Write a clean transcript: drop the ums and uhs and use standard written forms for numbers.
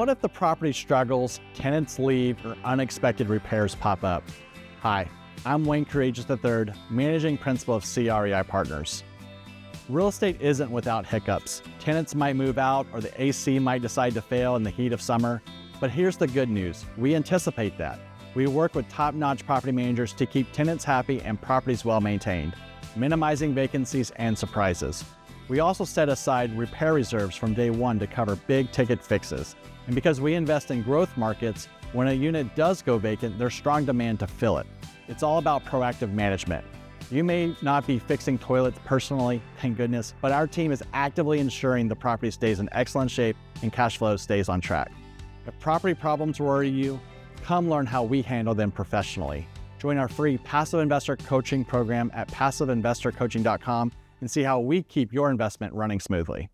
What if the property struggles, tenants leave, or unexpected repairs pop up? Hi, I'm Wayne Courageous III, Managing Principal of CREI Partners. Real estate isn't without hiccups. Tenants might move out or the AC might decide to fail in the heat of summer. But here's the good news. We anticipate that. We work with top-notch property managers to keep tenants happy and properties well maintained, minimizing vacancies and surprises. We also set aside repair reserves from day one to cover big ticket fixes. And because we invest in growth markets, when a unit does go vacant, there's strong demand to fill it. It's all about proactive management. You may not be fixing toilets personally, thank goodness, but our team is actively ensuring the property stays in excellent shape and cash flow stays on track. If property problems worry you, come learn how we handle them professionally. Join our free Passive Investor Coaching program at passiveinvestorcoaching.com and see how we keep your investment running smoothly.